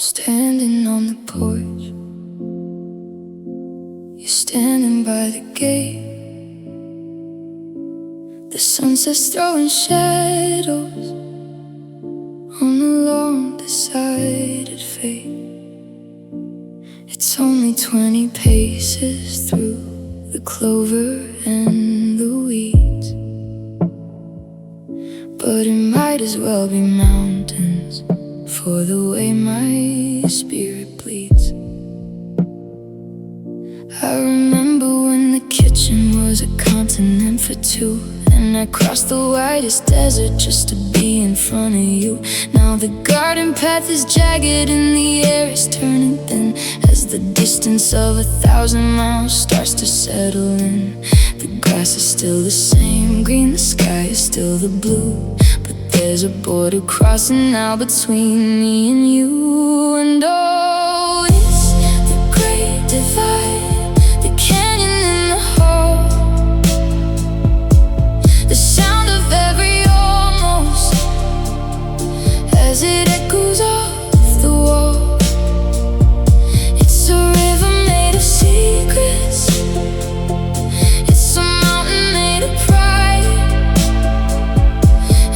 Standing on the porch, you're standing by the gate. The sunset's throwing shadows on the long decided fate. It's only 20 paces through the clover and the weeds, but it might as well be mountains for the way my spirit bleeds. I remember when the kitchen was a continent for two, and I crossed the widest desert just to be in front of you. Now the garden path is jagged and the air is turning thin as the distance of 1,000 miles starts to settle in. The grass is still the same green, the sky is still the blue, but there's a border crossing now between me and you. And oh, it's the great divide, the canyon in the hall, the sound of every almost as it echoes off the wall. It's a river made of secrets, it's a mountain made of pride,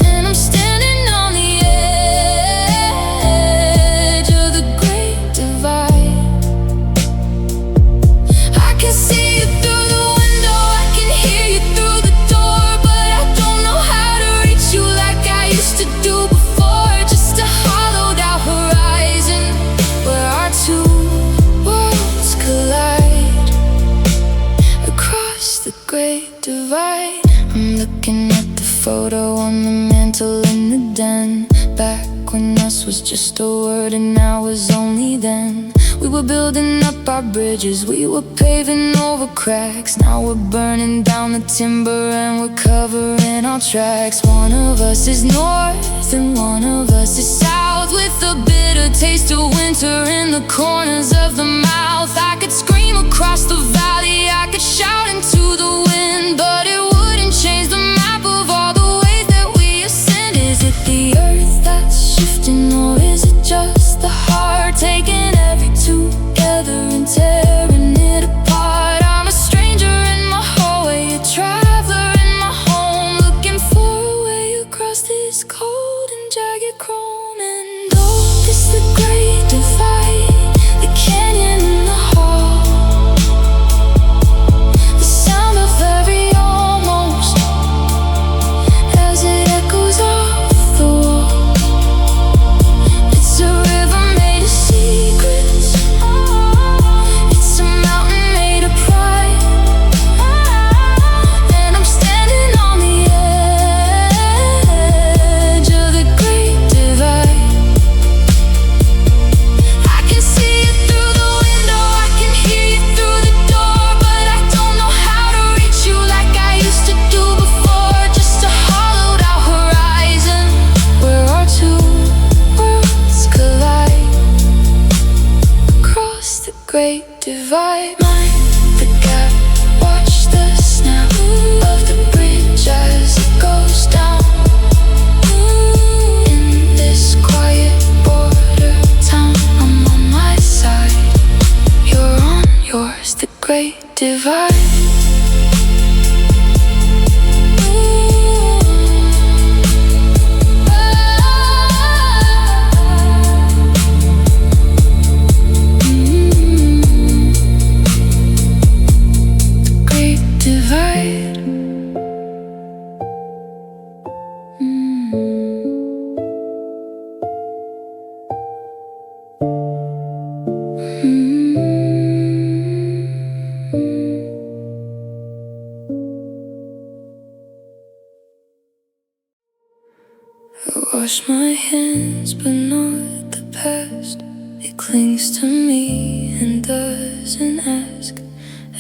and I'm standing on the edge of the great divide. I can see you through the window, I can hear you through the door, but I don't know how to reach you like I used to do before. Just a hollowed out horizon where our two worlds collide across the great divide. I'm looking at the photo on the mantle in the den, back when us was just a word and now was only then. We were building up our bridges, we were paving over cracks. Now we're burning down the timber and we're covering our tracks. One of us is north and one of us is south, with a bitter taste of winter in the corners of the mouth. I could scream across the valley, I could shout into the wind, but it wouldn't change the map of all the ways that we ascend. Is it the earth that's shifting, or is it just the heart taking every together and tearing it apart? I'm a stranger in my hallway, a traveler in my home, looking for a way across this cold and jagged chrome. And oh, it's the great divide, the canyon in the hall, the sound of every almost as it echoes off the wall. It's a river made of secrets, it's a mountain made of pride, and I'm standing on the edge of the great divide. I can see you through the window, I can hear you through the door, but I don't know how to reach you like I used to do before. Just a hollowed out horizon where our two worlds collide across the great divide. Mind the gap, watch the snap of the bridge as it goes down. In this quiet border town, I'm on my side, you're on yours, the great divide. Great divide. I wash my hands, but not the past. It clings to me and doesn't ask.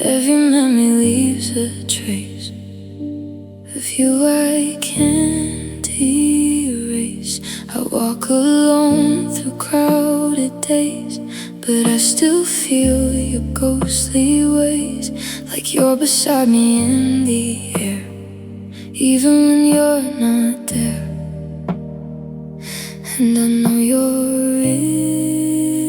Every memory leaves a trace of you I can't erase. I walk alone through crowded days, but I still feel your ghostly ways, like you're beside me in the air, even when you're not there. And I know you're real.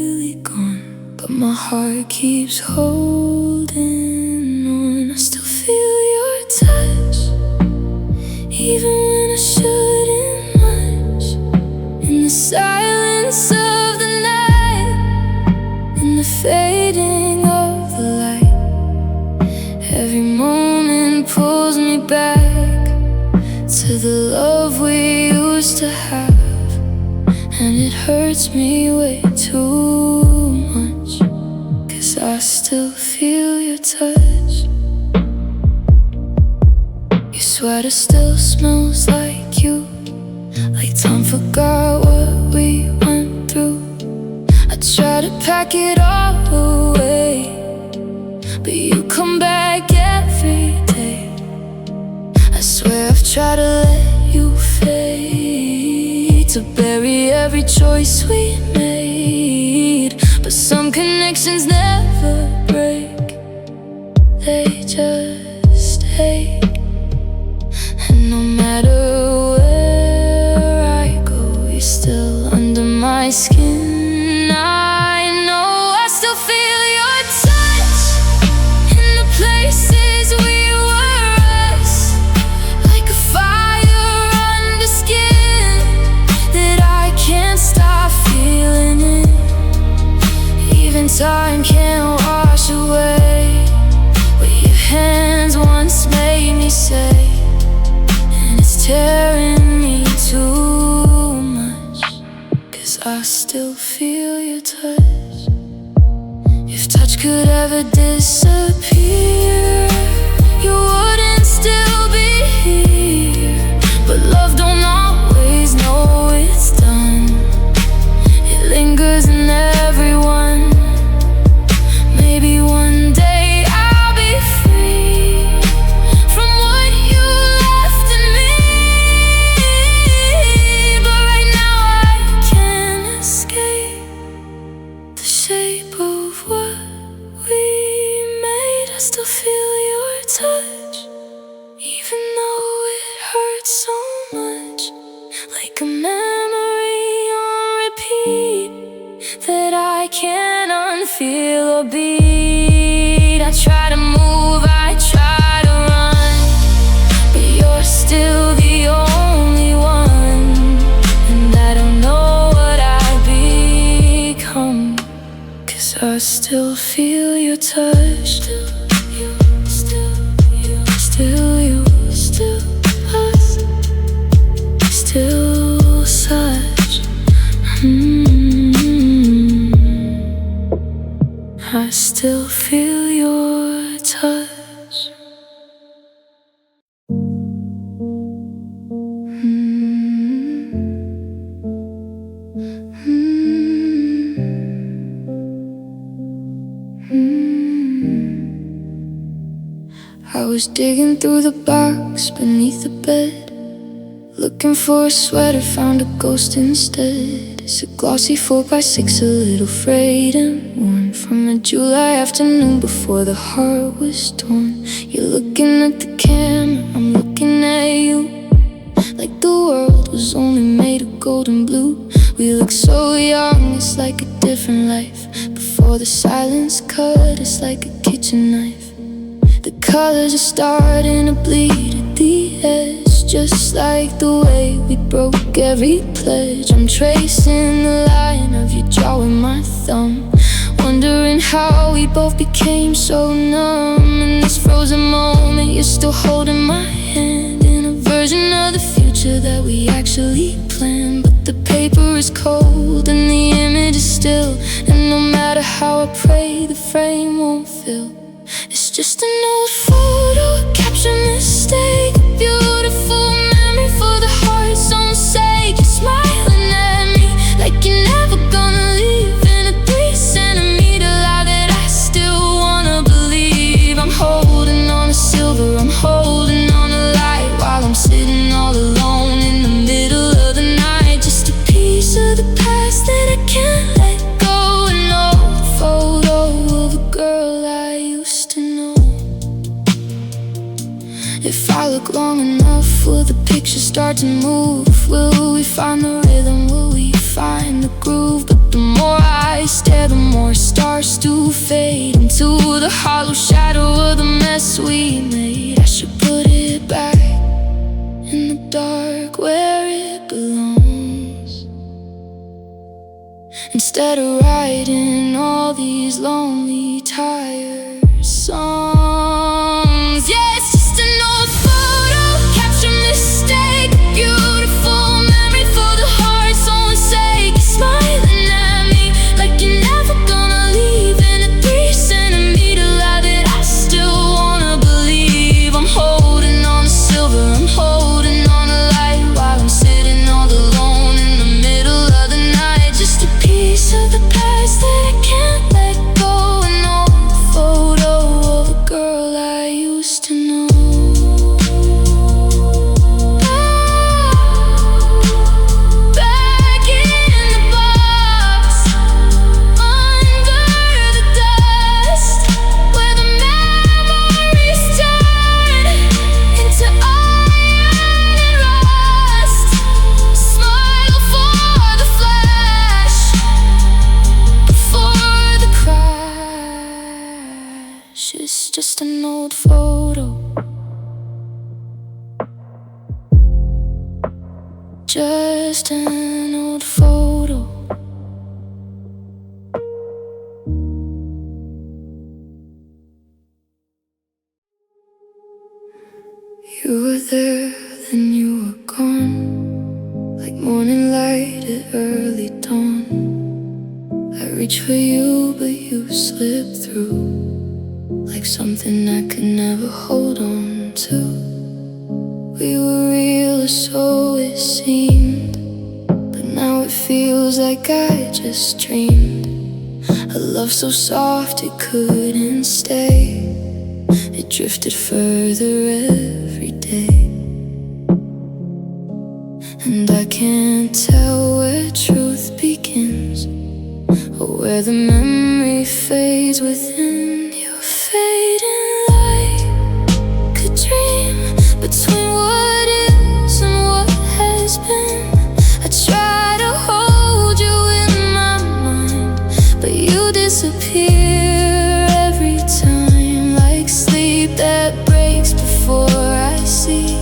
my heart keeps holding on. I still feel your touch, even when I shouldn't much. In the silence of the night, in the fading of the light, every moment pulls me back to the love we used to have. And it hurts me way too much, 'cause I still feel your touch. Your sweater still smells like you, like time forgot what we went through. I try to pack it all away, but you come back every day. I swear I've tried to let you fade, to bury every choice we made, but some connections never break, they just ache. And no matter where I go, you're still under my skin. I know I still feel your touch in the places we were us, like a fire under skin that I can't stop feeling it. Even time can't wash away what your hands once made me say. And it's tearing me too much, 'cause I still feel your touch. If touch could ever disappear, you wouldn't still be here. But love don't always know it's done, it lingers in everyone. Maybe one day I'll be free from what you left in me, but right now I can't escape the shape of what we made. I still feel your touch, even though it hurts so much, like a memory on repeat that I can't unfeel or beat. I try to move, I try to run, but you're still the only one. And I don't know what I've become, 'cause I still feel your touch. Still you, still you, still you, still us, still such. I still feel your touch. I was digging through the box beneath the bed, looking for a sweater, found a ghost instead. It's a glossy 4x6, a little frayed and worn, from a July afternoon before the heart was torn. You're looking at the camera, I'm looking at you, like the world was only made of gold and blue. We look so young, it's like a different life. Before the silence cut, it's like a kitchen knife. The colors are starting to bleed at the edge, just like the way we broke every pledge. I'm tracing the line of your jaw with my thumb, wondering how we both became so numb. In this frozen moment, you're still holding my hand, in a version of the future that we actually planned. But the paper is cold and the image is still, and no matter how I pray, the frame won't fill. It's just an old photo, capture mistake, a beautiful memory for the heart's own sake. You're smiling at me like you're never gonna leave, in a 3-centimeter lie that I still wanna believe. I'm holding on to silver, I'm holding on to light, while I'm sitting all alone in the middle of the night. Just a piece of the past that I can't let go, an old photo of a girl I used to know. If I look long enough, will the picture start to move? Will we find the rhythm? Will we find the groove? But the more I stare, the more stars stars to fade into the hollow shadow of the mess we made. I should put it back in the dark where it belongs, instead of writing all these lonely, tired songs. Yeah, it's just an old photo, capture mistake, beautiful memory for the heart's own sake. You're smiling at me like you're never gonna leave, in a 3-centimeter lie that I still wanna believe. I'm holding on to silver, I'm holding on to light, while I'm sitting all alone in the middle of the night. Just a piece of the past that I can't let go, an old photo of a girl I used to know. Back in the box, under the dust, where the memories turn into iron and rust. Smile for the flash, before the crash. It's just an old photo, just an old photo. You were there, then you were gone, like morning light at early dawn. I reached for you, but you slipped through, like something I could never hold on to. We were real, or so it seemed, but now it feels like I just dreamed. A love so soft it couldn't stay, it drifted further every day. And I can't tell where truth begins, or where the memory fades within your fading light. Could dream between what is and what has been. I try to hold you in my mind, but you disappear every time, like sleep that breaks before I see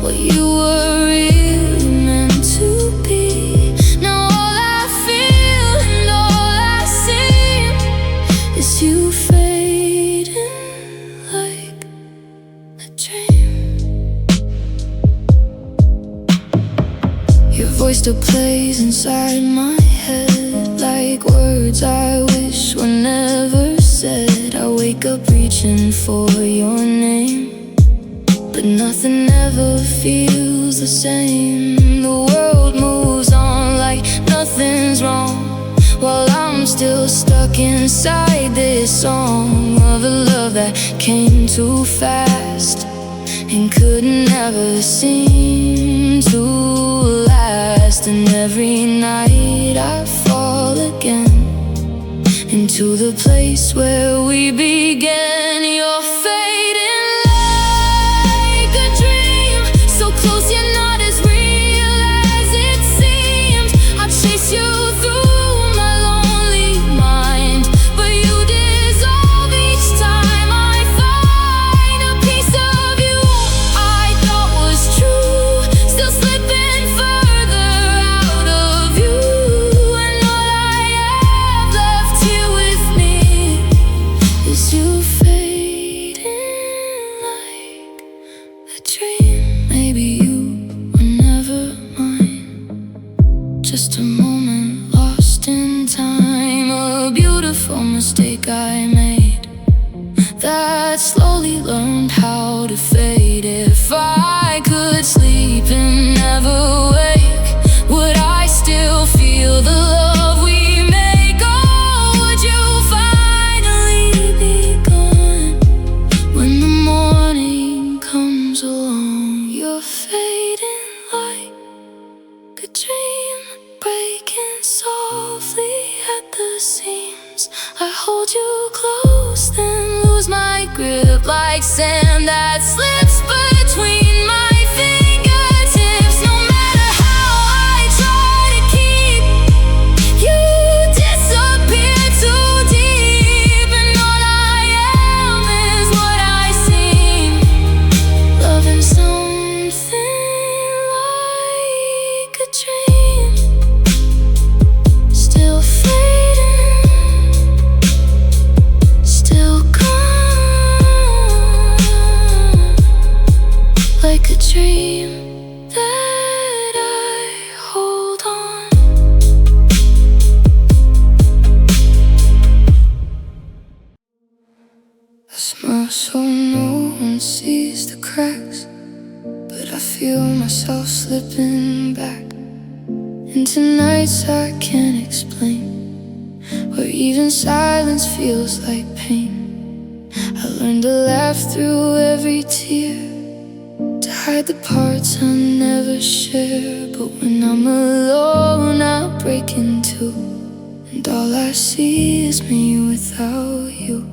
what you were really meant to be. Now all I feel and all I see is you fading like a dream. Your voice still plays inside my head, like words I wish were never said. I wake up reaching for your name, but nothing ever feels the same. The world moves on like nothing's wrong, while I'm still stuck inside this song of a love that came too fast and could never seem to last. And every night I fall again into the place where we began. You're fading like a dream, so close yet not as real as it seems. I chase you through my lonely mind, but you dissolve each time I find a piece of you I thought was true, still slipping further out of you. And all I have left here with me is you fading like a dream. Maybe you were never mine, just a moment lost in time, a beautiful mistake I made that slowly learned how to fade. If I could sleep and never wake, would I still feel the love we make? Oh, would you finally be gone when the morning comes along? You're fading like a dream, breaking softly at the seams. I hold you close, then lose my grip like sand that slips between my fingertips. No matter how I try to keep you, disappear too deep. cracks, but I feel myself slipping back into nights I can't explain, where even silence feels like pain. I learned to laugh through every tear, to hide the parts I never share. But when I'm alone, I break in two, and all I see is me without you.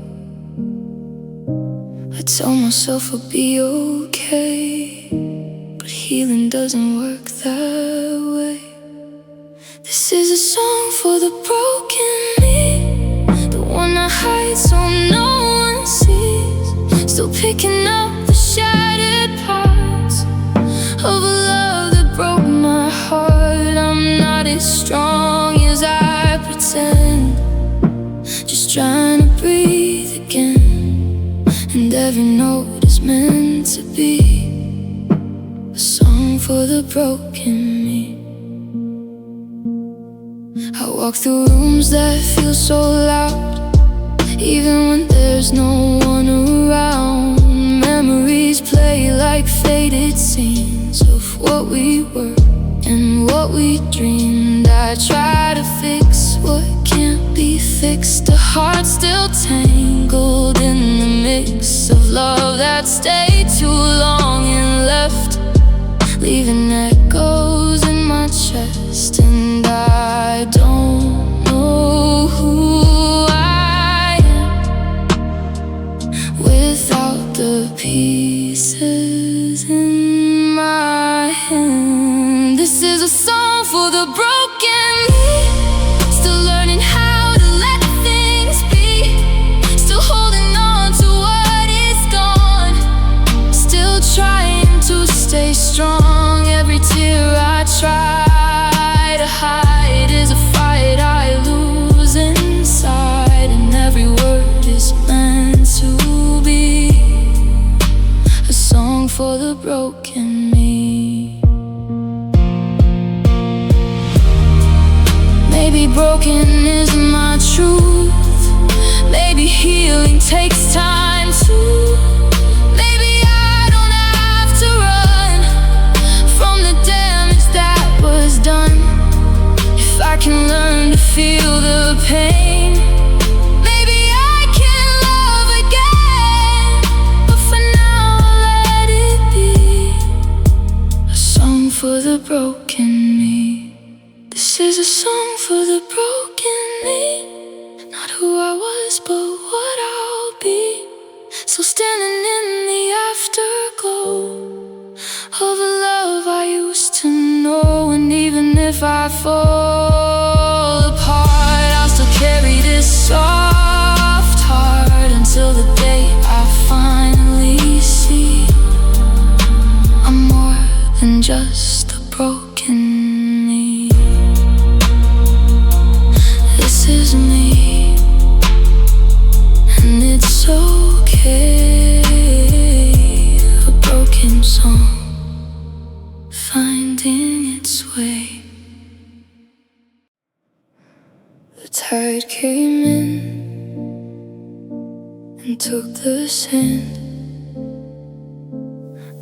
I tell myself I'll be okay, but healing doesn't work that way. This is a song for the broken me, the one I hide so no one sees. Still picking up the shattered parts of a love that broke my heart. I'm not as strong as I pretend, just trying to breathe again. And every note is meant to be a song for the broken me. I walk through rooms that feel so loud, even when there's no one around. Memories play like faded scenes of what we were and what we dreamed. I try to fix what can't be fixed, a heart still tangled in the mix of love that stayed too long and left, leaving echoes in my chest. And I don't know who I am without the pieces in my hand. This is a song for the broken me, still learning how to let things be, still holding on to what is gone, still trying to stay strong. Every tear I try to hide is a fight I lose inside, and every word is meant to be a song for the broken me. Maybe broken is my truth, maybe healing takes time too. Maybe I don't have to run from the damage that was done, if I can learn to feel the pain. Maybe I can love again, but for now I'll let it be a song for the broken me. This is a song for the broken me, not who I was but what I'll be. So standing in the afterglow of a love I used to know. And even if I fall apart, I'll still carry this soft heart until the day I finally see I'm more than just a broken me. This is me, and it's okay. A broken song finding its way. The tide came in and took the sand,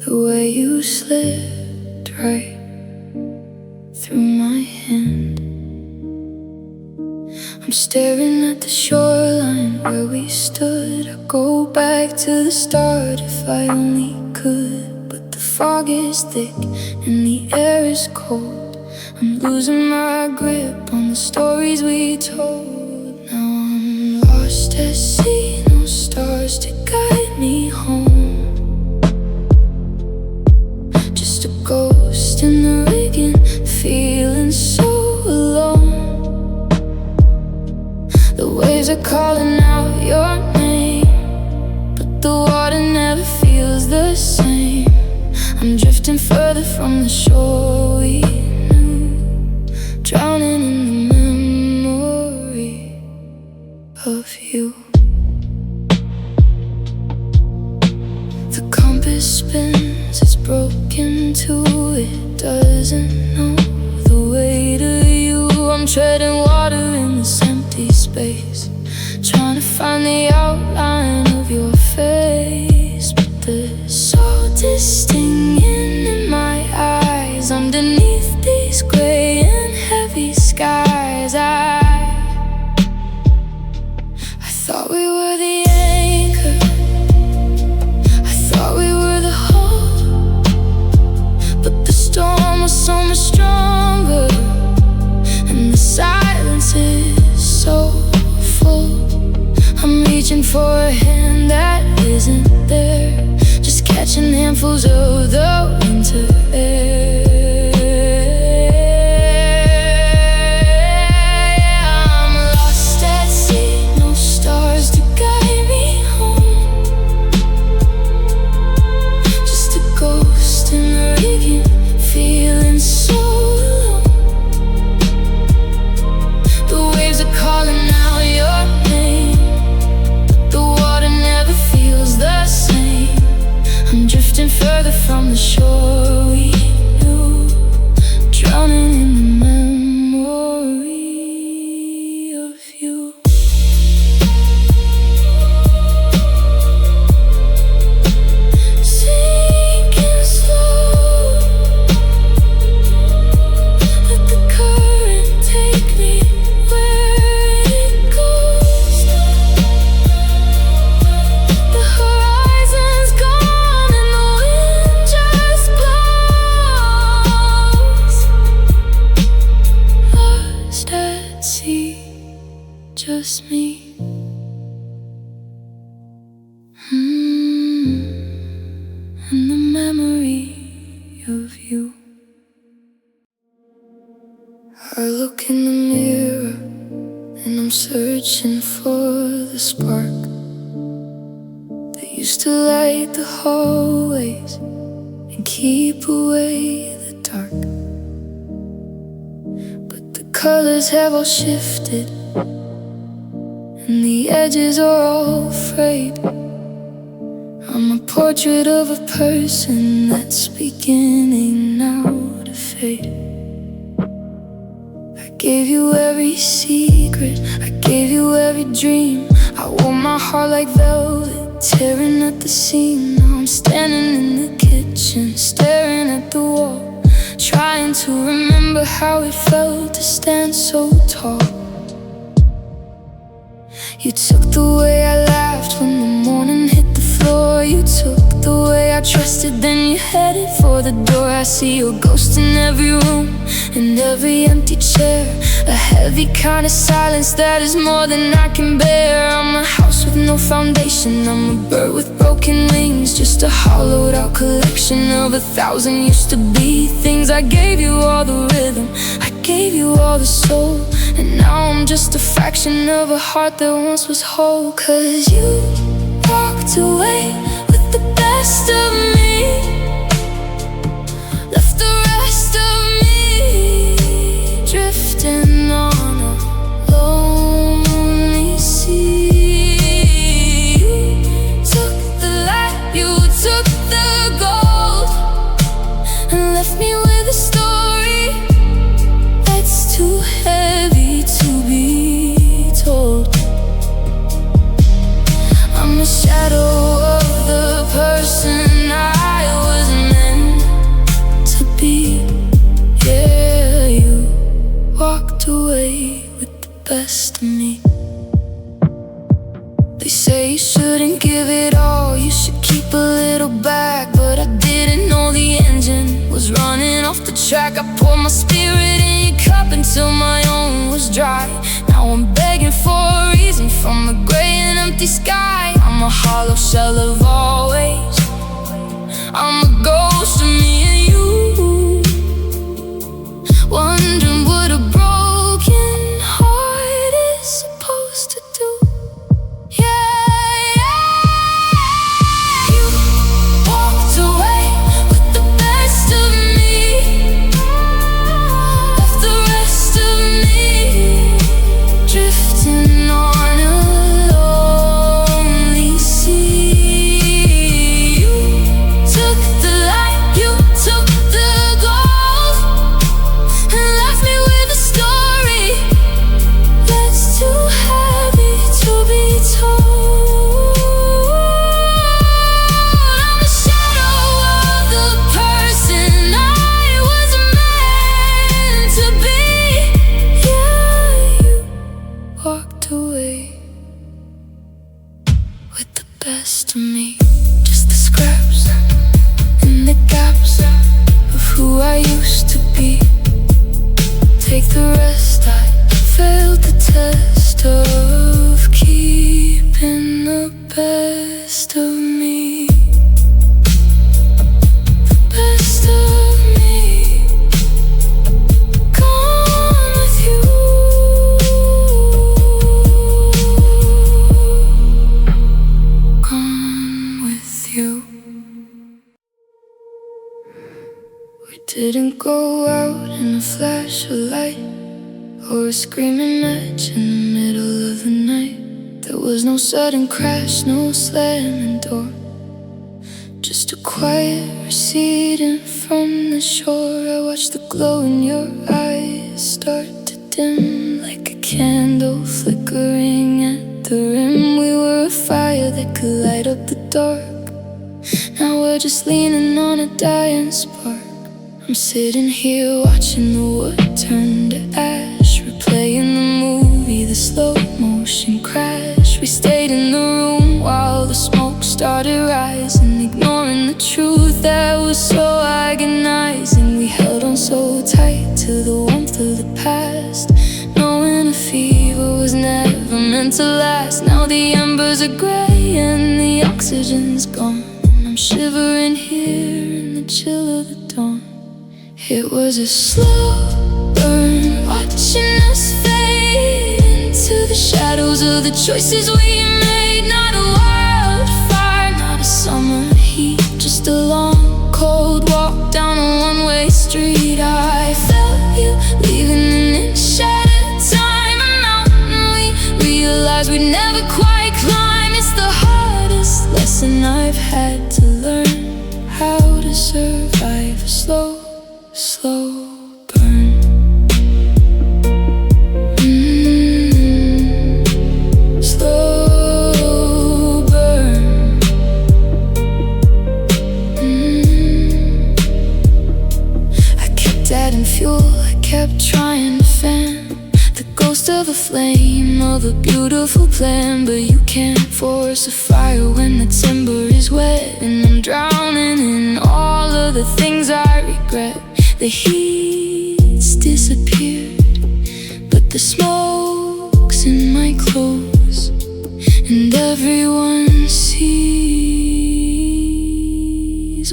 the way you slipped right through my hand. I'm staring at the shoreline where we stood. I go back to the start if I only could, but the fog is thick and the air is cold. I'm losing my grip on the stories we told. Now I'm lost at sea, no stars to guide me home, just a ghost in the rigging, feeling so alone. The waves are calling out your name, but the water never feels the same. I'm drifting further from the shore we knew, drowning in the memory of you. The compass spins, it's broken too. It doesn't know the way to you. I'm treading water in this empty space, trying to find the outline of your face, but the salt is for a hand that isn't there, just catching handfuls of the winter air. I'm lost at sea, no stars to guide me home, just a ghost in the Arabian, feeling so alone. The waves are calling out your name, the water never feels the same. I'm drifting further from the shore we knew, drowning in the memory of you. Sinking slow, let the current take me where it goes. The horizon's gone and the wind just blows. Lost at sea, just me. And the memory of you. I look in the mirror and I'm searching for the spark that used to light the hallways and keep away the dark. But the colors have all shifted and the edges are all frayed. I'm a portrait of a person that's beginning now to fade. I gave you every secret, I gave you every dream. I wore my heart like velvet, tearing at the seam. Now I'm standing in the kitchen, staring at the wall, trying to remember how it felt to stand so tall. You took the way I laughed when the morning hit the floor. You took the way I trusted, then you headed for the door. I see your ghost in every room, in every empty chair, a heavy kind of silence that is more than I can bear. I'm a house with no foundation, I'm a bird with broken wings, just a hollowed out collection of 1,000 used to be things. I gave you all the rhythm, I gave you all the soul, and now I'm just a fraction of a heart that once was whole. 'Cause you walked away with the best of me, left the rest of me drifting on a lonely sea. You took the light, you took the gold, and left me with a story that's too heavy to be told. I'm a shadow of the person I was meant to be. Yeah, you walked away with the best of me. They say you shouldn't give it all, you should keep a little back, but I didn't know the engine was running off the track. I poured my spirit in your cup until my own was dry. Now I'm begging for a reason from a gray and empty sky. I'm a hollow shell of always, I'm a ghost of me and you, wondering what a broken heart is supposed to do. Yeah, you walked away with the best of me, left the rest of me drifting on a lonely sea. You took the light, you took the gold, and left me with a story that's too heavy to be told. I'm a shadow of the person I was meant to be. Yeah, you walked away with the best of me, just the scraps and the gaps of who I used to be. Take the rest, I failed the test of keeping up Didn't go out in a flash of light or a screaming match in the middle of the night. There was no sudden crash, no slamming door, just a quiet receding from the shore. I watched the glow in your eyes start to dim, like a candle flickering at the rim. We were a fire that could light up the dark. Now we're just leaning on a dying spark. I'm sitting here watching the wood turn to ash, replaying the movie, the slow motion crash. We stayed in the room while the smoke started rising, ignoring the truth that was so agonizing. We held on so tight to the warmth of the past, knowing a fever was never meant to last. Now the embers are gray and the oxygen's gone. I'm shivering here in the chill of the dawn. It was a slow burn, watching us fade into the shadows of the choices we made. Not a wildfire, not a summer heat, just a long, cold walk down a one-way street. I felt you leaving an inch at a time, a mountain we realized we'd never quite climb. It's the hardest lesson I've had to learn, how to survive a slow burn. Slow burn. I kept adding fuel, I kept trying to fan the ghost of a flame, of a beautiful plan. But you can't force a fire when the timber is wet, and I'm drowning in all of the things I regret. The heat's disappeared, but the smoke's in my clothes, and everyone sees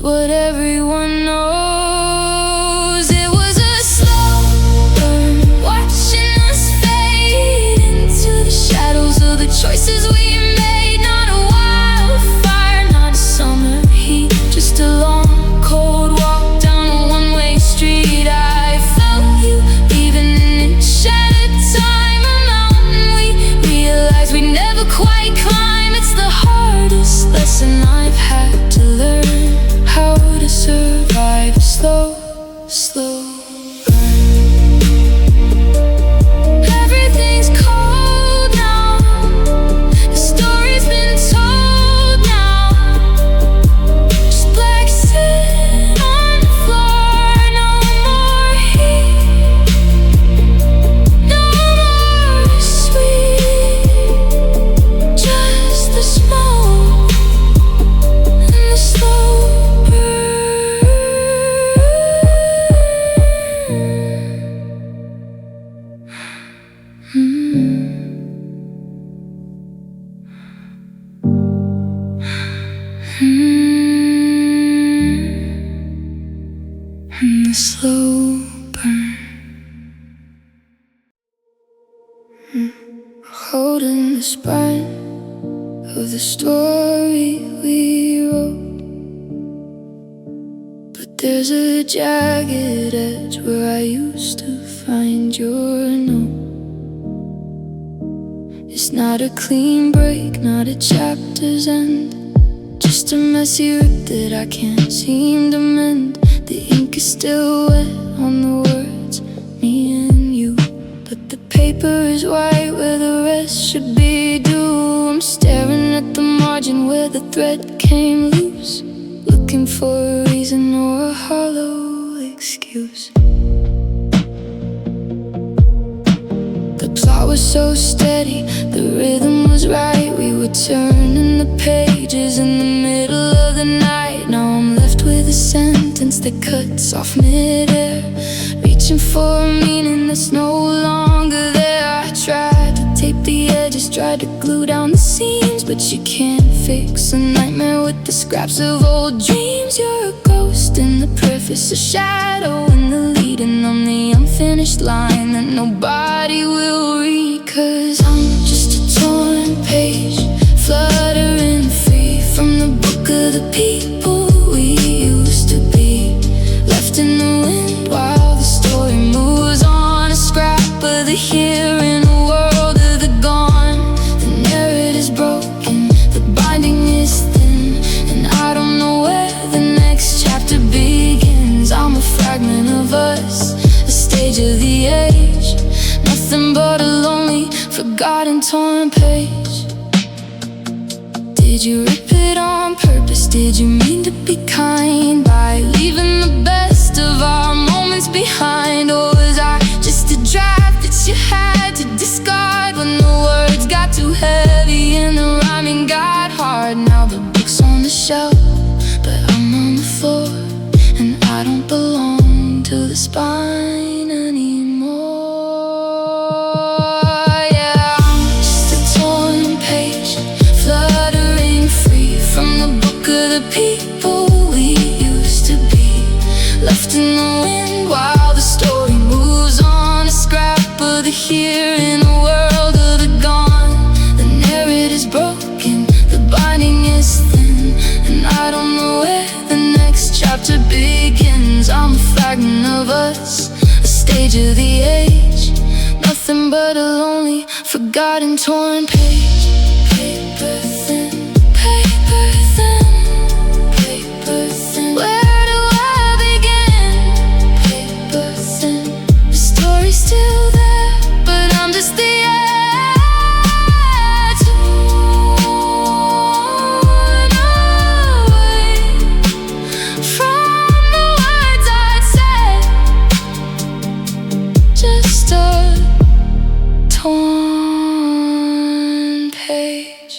what everyone knows. It was a slow burn, watching us fade into the shadows of the choices we made. Not a wildfire, not a summer heat, just a long, cold walk down a one-way street. I felt you leaving an inch at a time, a mountain we realized we'd never quite climb. It's the hardest lesson I've had to learn, how to survive a slow burn. Everything's cold now, the story's been told now. Just black sand on the floor, no more heat, no more sweet, just the smoke and the slow burn. And the slow burn. Holding the spine of the story we wrote, but there's a jagged edge where I used to find your note. It's not a clean break, not a chapter's end, just a messy rip that I can't seem to mend. The ink is still wet on the words, me and you, but the paper is white where the rest should be due. I'm staring at the margin where the thread came loose, looking for a reason or a hollow excuse. The plot was so steady, the rhythm was right. We were turning the pages in the middle of the night. Now I'm left with a sentence that cuts off midair, reaching for a meaning that's no longer there. I tried to tape the edges, tried to glue down the seams, but you can't fix a nightmare with the scraps of old dreams. You're a ghost in the preface, a shadow in the lead, and I'm the unfinished line that nobody will read. 'Cause I'm just a torn page, fluttering free from the book of the people we used to be, left in the wind. forgotten torn page. Did you rip it on purpose? Did you mean to be kind by leaving the best of our moments behind? Or was I just a draft that you had to discard when the words got too heavy and the rhyming got hard? Now the book's on the shelf, but I'm on the floor, and I don't belong to the spine anymore. Yeah, I'm just a torn page, fluttering free from the book of the people we used to be, left in the wind while the story moves on. A scrap of the here in a world of the gone. The narrative's broken, the binding is thin, and I don't know where the next chapter begins. I'm a fragment of us, a stage of the age, nothing but a lonely, forgotten, torn page. Paper thin, paper thin, paper thin. Where do I begin? Paper thin. The story's still there, but I'm just the air, torn away from the words I'd said. Just a torn page.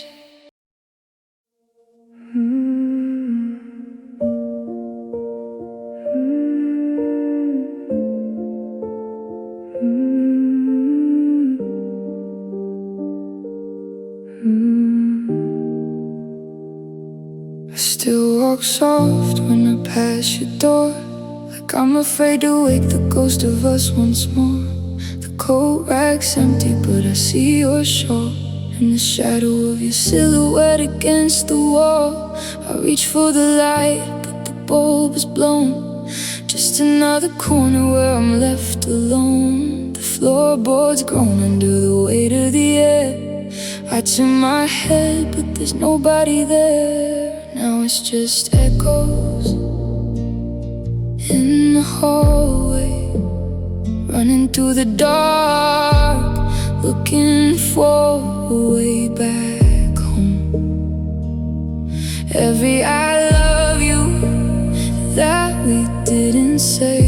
I still walk soft when I pass your door, like I'm afraid to wake the ghost of us once more. The coat rack's empty, but I see your shawl and the shadow of your silhouette against the wall. I reach for the light, but the bulb is blown. Just another corner where I'm left alone. The floorboards groan under the weight of the air. I turn my head, but there's nobody there. Now it's just echoes in the hallway, running through the dark, looking for a way back home. Every I love you that we didn't say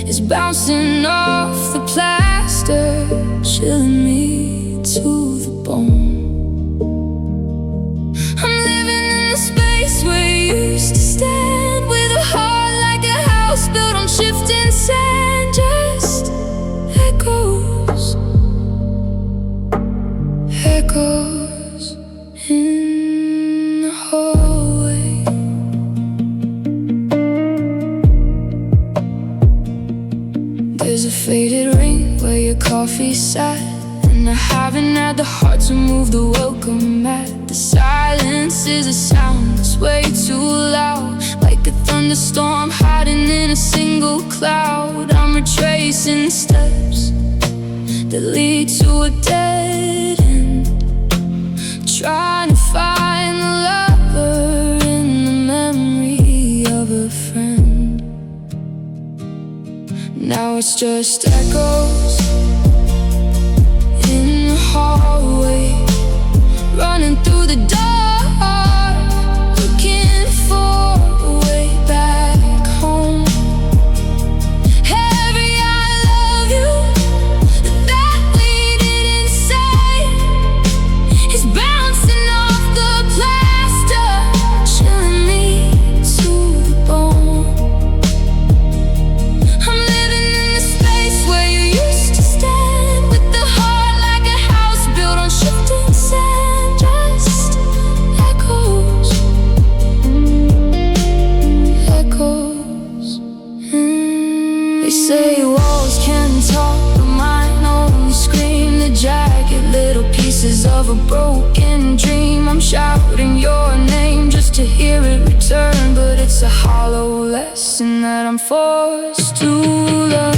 is bouncing off the plaster, chilling me to the bone. I'm living in the space where you used to stand, with a heart like a house built on shifting sand. Just echoes, echoes in the hallway. There's a faded ring where your coffee sat, and I haven't had the heart to move the welcome mat. The silence is a sound that's way too loud, like a thunderstorm hiding in a single cloud. I'm retracing steps that lead to a dead end, trying to find the lover in the memory of a friend. Now it's just echoes in the hallway, running through the dark, looking for a way back home. Every I love you that we didn't say is bouncing off the plaster, chilling me to the bone. I'm living in the space where you used to stand, with the heart like a house built on shifting sand. Just echoes, echoes. They say walls can talk, but mine only scream. The jagged little pieces of a broken dream. I'm shouting your name just to hear it return, but it's a hollow lesson that I'm forced to learn.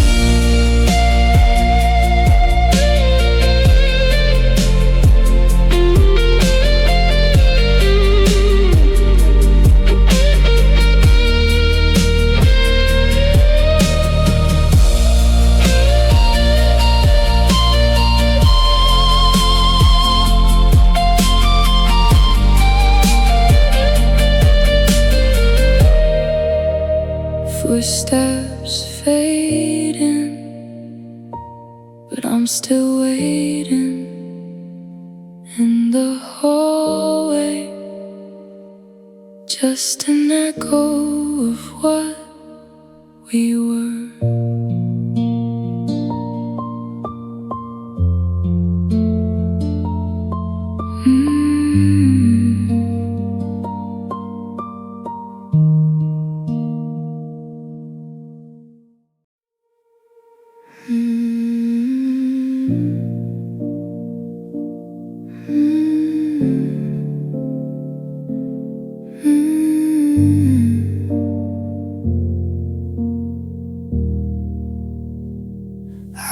still waiting in the hallway, just an echo of what we were.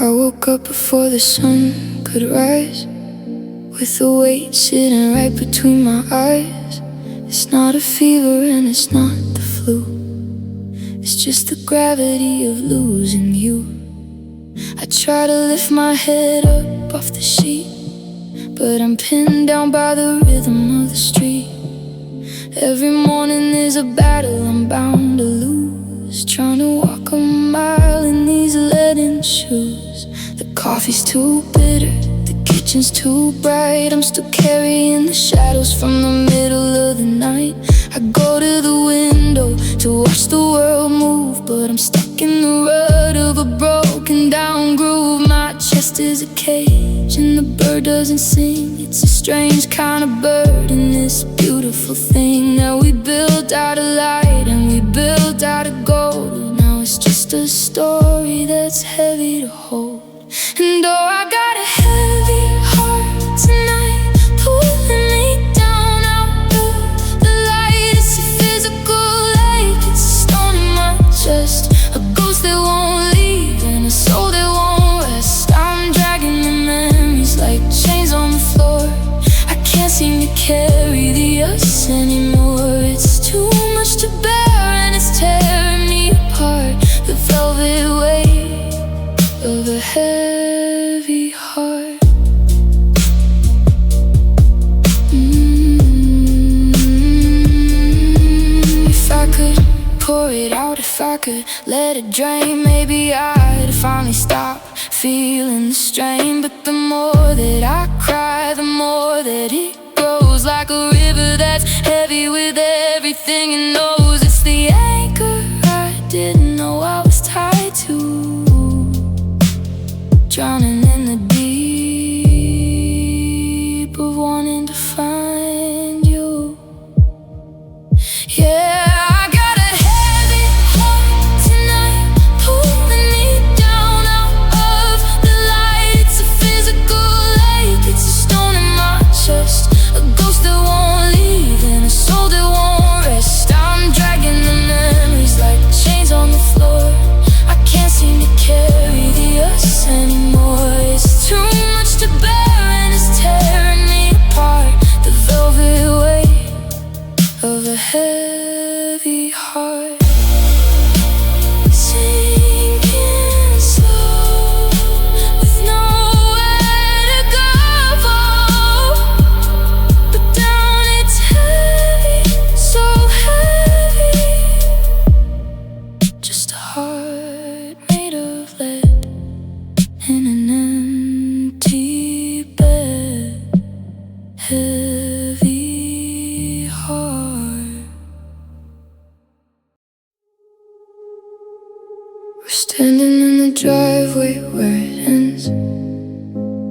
I woke up before the sun could rise, with the weight sitting right between my eyes. It's not a fever and it's not the flu, it's just the gravity of losing you. I try to lift my head up off the sheet, but I'm pinned down by the rhythm of the street. Every morning is a battle I'm bound to lose, trying to walk a mile in these leaden shoes. The coffee's too bitter, the kitchen's too bright. I'm still carrying the shadows from the middle of the night. I go to the window to watch the world move, but I'm stuck in the rut of a broken down groove. My chest is a cage and the bird doesn't sing. It's a strange kind of burden, this beautiful thing that we built out of light and we built out of gold. Now it's just a story that's heavy to hold. And oh, I got a heavy heart tonight, pulling me down out of the light. It's a physical ache, it's a stone in my chest, a ghost that won't leave and a soul that won't rest. I'm dragging the memories like chains on the floor. I can't seem to carry the us anymore. It's too much to bear and it's tearing me apart. The velvet weight of a heavy heart. If I could pour it out, if I could let it drain, maybe I'd finally stop feeling the strain. But the more that I cry, the more that it grows, like a river that's heavy with everything it knows. It's the anchor I didn't know I was tied to, drowning in the deep of wanting to find you. Yeah, I got a heavy heart tonight, pulling me down out of the light. It's a physical ache, it's a stone in my chest, a ghost that won't leave and a soul that won't rest. I'm dragging the memories like chains on the floor. I can't seem to carry the us anymore. It's too much to bear and it's tearing me apart. The velvet weight of a heavy heart, sinking slow with nowhere to go. But down it's heavy, so heavy, just a heart made of lead in an empty bed. Heavy heart. We're standing in the driveway where it ends,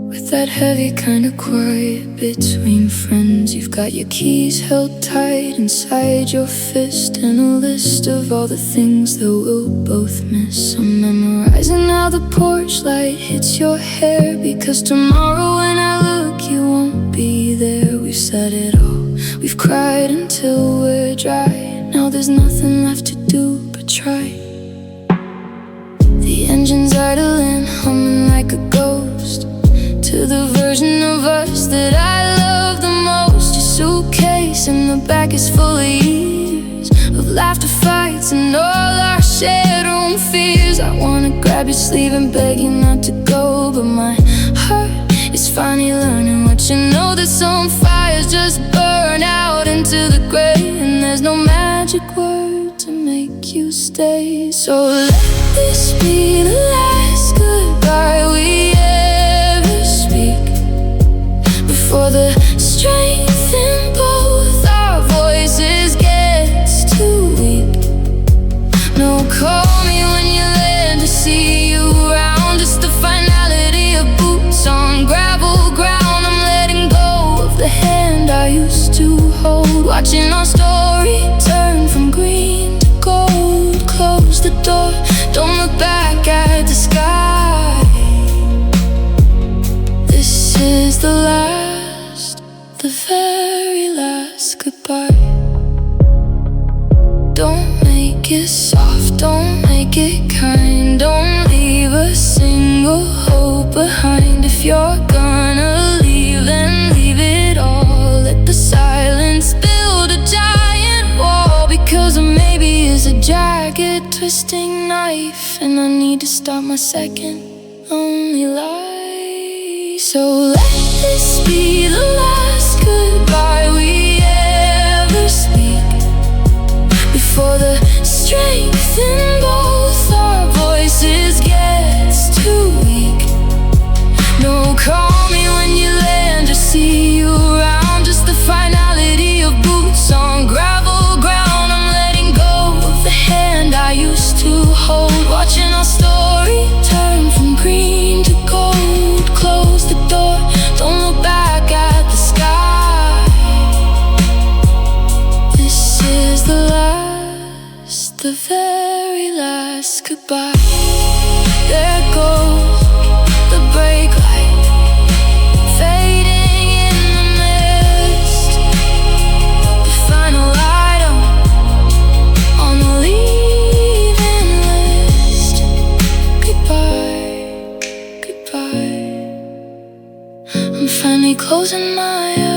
with that heavy kind of quiet between friends. You've got your keys held tight inside your fist, and a list of all the things that we'll both miss. I'm memorizing how the porch light hits your hair, because tomorrow when I look you won't be there. We've said it all, we've cried until we're dry. Now there's nothing left to do but try. The engine's idling, humming like a ghost, to the version of us that I love the most. Your suitcase in the back is full of years of laughter, fights, and all our shared own fears. I wanna grab your sleeve and beg you not to go, but my heart is finally learning what you know, that some fires just burn out into the gray, and there's no magic word to make you stay. So let this be the last goodbye we ever before the strength in both our voices gets too weak. No, call me when you land to see you around. Just the finality of boots on gravel ground. I'm letting go of the hand I used to hold, watching our story turn from green to gold. Close the door, don't look back at the sky. This is the last, the very last goodbye. Don't make it soft, don't make it kind. Don't leave a single hope behind. If you're gonna leave, then leave it all. Let the silence build a giant wall, because a maybe is a jagged, twisting knife, and I need to start my second only life. So let this be the last goodbye we ever speak, before the strength in both our voices gets too weak. No, call me when you land to see you around. Just the finality of boots on gravel ground. I'm letting go of the hand I used to hold, watching our story turn from green to gold. Close the door, don't look back at the sky. This is the last, the very last goodbye. There goes the brake light, fading in the mist. The final item on the leaving list. Goodbye, goodbye. I'm finally closing my eyes.